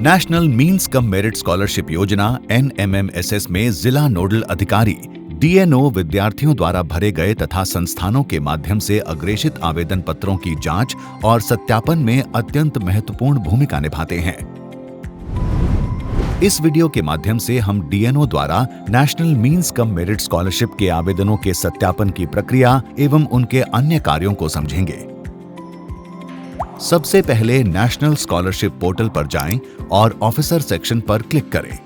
National means cum merit scholarship योजना NMMSS में जिला नोडल अधिकारी DNO विद्यार्थियों द्वारा भरे गए तथा संस्थानों के माध्यम से अग्रेषित आवेदन पत्रों की जांच और सत्यापन में अत्यंत महत्वपूर्ण भूमिका निभाते हैं। इस वीडियो के माध्यम से हम DNO द्वारा national means cum merit scholarship के आवेदनों के सत्यापन की प्रक्रिया एवं उनके अन्य कार्यों को समझेंगे। सबसे पहले नेशनल स्कॉलरशिप पोर्टल पर जाएं और ऑफिसर सेक्शन पर क्लिक करें।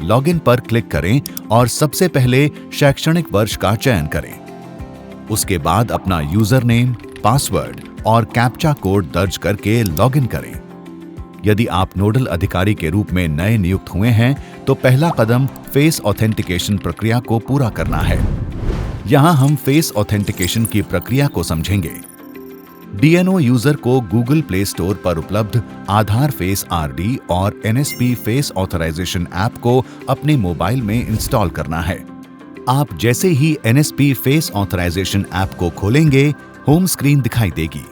लॉगिन पर क्लिक करें और सबसे पहले शैक्षणिक वर्ष का चयन करें। उसके बाद अपना यूजर नेम, पासवर्ड और कैप्चा कोड दर्ज करके लॉगिन करें। यदि आप नोडल अधिकारी के रूप में नए नियुक्त हुए हैं तो पहला कदम फेस ऑथेंटिकेशन प्रक्रिया को पूरा करना है। यहां हम फेस ऑथेंटिकेशन की प्रक्रिया को समझेंगे। DNO यूजर को गूगल प्ले स्टोर पर उपलब्ध आधार फेस RD और NSP फेस ऑथराइजेशन ऐप को अपने मोबाइल में इंस्टॉल करना है। आप जैसे ही NSP फेस ऑथराइजेशन ऐप को खोलेंगे, होम स्क्रीन दिखाई देगी।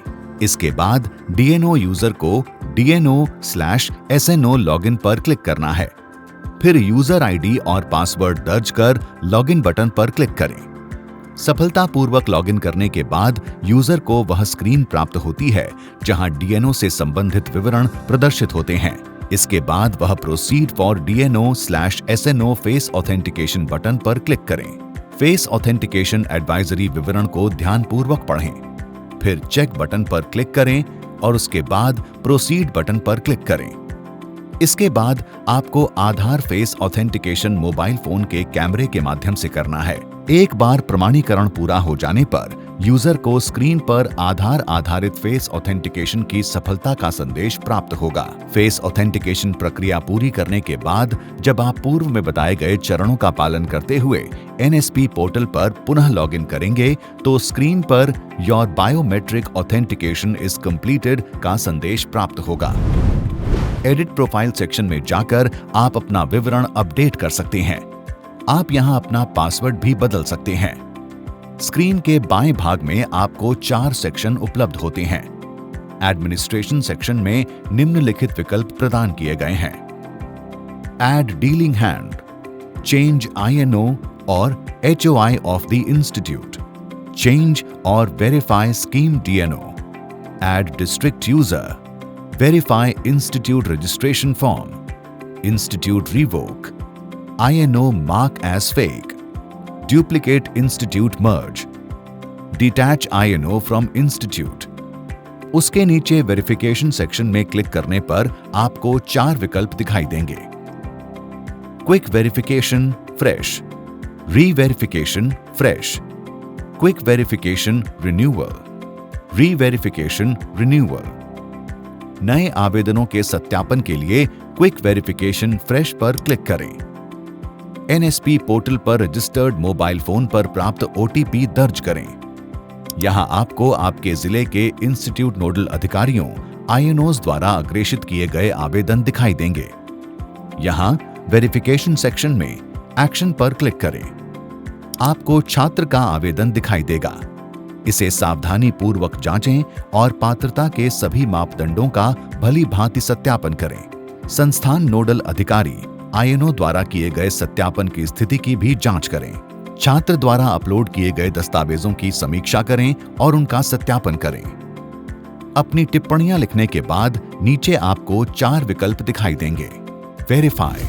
इसके बाद DNO यूजर को DNO/SNO लॉगिन पर क्लिक करना है। फिर यूजर ID और पासवर्ड दर्ज कर लॉगिन बटन पर क्लिक करें। सफलतापूर्वक लॉगिन करने के बाद यूजर को वह स्क्रीन प्राप्त होती है जहां DNO से संबंधित विवरण प्रदर्शित होते हैं। इसके बाद वह proceed for DNO/SNO face authentication button पर क्लिक करें। फेस ऑथेंटिकेशन एडवाइजरी विवरण को ध्यानपूर्वक पढ़ें। फिर चेक बटन पर क्लिक करें और उसके बाद प्रोसीड बटन पर क्लिक करें। इसके बाद आपको आधार फेस ऑथेंटिकेशन मोबाइल फोन के कैमरे के माध्यम से करना है। एक बार प्रमाणीकरण पूरा हो जाने पर यूजर को स्क्रीन पर आधार आधारित फेस ऑथेंटिकेशन की सफलता का संदेश प्राप्त होगा। फेस ऑथेंटिकेशन प्रक्रिया पूरी करने के बाद जब आप पूर्व में बताए गए चरणों का पालन करते हुए NSP पोर्टल पर पुनः लॉगिन करेंगे तो screen per your biometric authentication is completed का संदेश प्राप्त होगा। एडिट प्रोफाइल सेक्शन में जाकर आप अपना विवरण अपडेट कर सकते हैं। आप यहां अपना पासवर्ड भी बदल सकते हैं। स्क्रीन के बाएं भाग में आपको 4 सेक्शन उपलब्ध होते हैं। एडमिनिस्ट्रेशन सेक्शन में निम्नलिखित विकल्प प्रदान किए गए हैं: add dealing hand, change INO और HOI of the institute, change और verify scheme DNO, add district user, verify institute registration form, institute revoke, INO mark as fake, duplicate institute merge, detach INO from institute। उसके नीचे verification section में click करने पर आपको 4 विकल्प दिखाई देंगे: quick verification fresh, reverification fresh, quick verification renewal, reverification renewal. नए आवेदनों के सत्यापन के लिए क्विक वेरिफिकेशन फ्रेश पर क्लिक करें। NSP पोर्टल पर रजिस्टर्ड मोबाइल फोन पर प्राप्त OTP दर्ज करें। यहां आपको आपके जिले के इंस्टीट्यूट नोडल अधिकारियों INOs द्वारा अग्रेषित किए गए आवेदन दिखाई देंगे। यहां वेरिफिकेशन सेक्शन में एक्शन पर क्लिक करें। आपको छात्र का आवेदन दिखाई देगा। इसे सावधानी पूर्वक जांचें और पात्रता के सभी मापदंडों का भली भांति सत्यापन करें। संस्थान नोडल अधिकारी INO द्वारा किए गए सत्यापन की स्थिति की भी जांच करें। छात्र द्वारा अपलोड किए गए दस्तावेजों की समीक्षा करें और उनका सत्यापन करें। अपनी टिप्पणियां लिखने के बाद नीचे आपको 4 विकल्प दिखाई देंगे: वेरीफाई,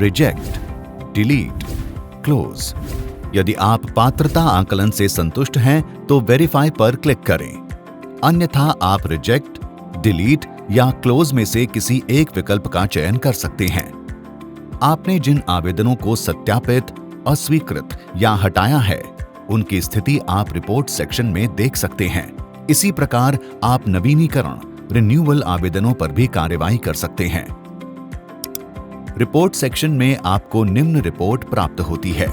रिजेक्ट, डिलीट, क्लोज। यदि आप पात्रता आकलन से संतुष्ट हैं तो वेरीफाई पर क्लिक करें। अन्यथा आप रिजेक्ट, डिलीट या क्लोज में से किसी एक विकल्प का चयन कर सकते हैं। आपने जिन आवेदनों को सत्यापित, अस्वीकृत या हटाया है, उनकी स्थिति आप रिपोर्ट सेक्शन में देख सकते हैं। इसी प्रकार आप नवीनीकरण, रिन्यूअल आवेदनों पर भी कार्यवाही कर सकते हैं। रिपोर्ट सेक्शन में आपको निम्न रिपोर्ट प्राप्त होती है: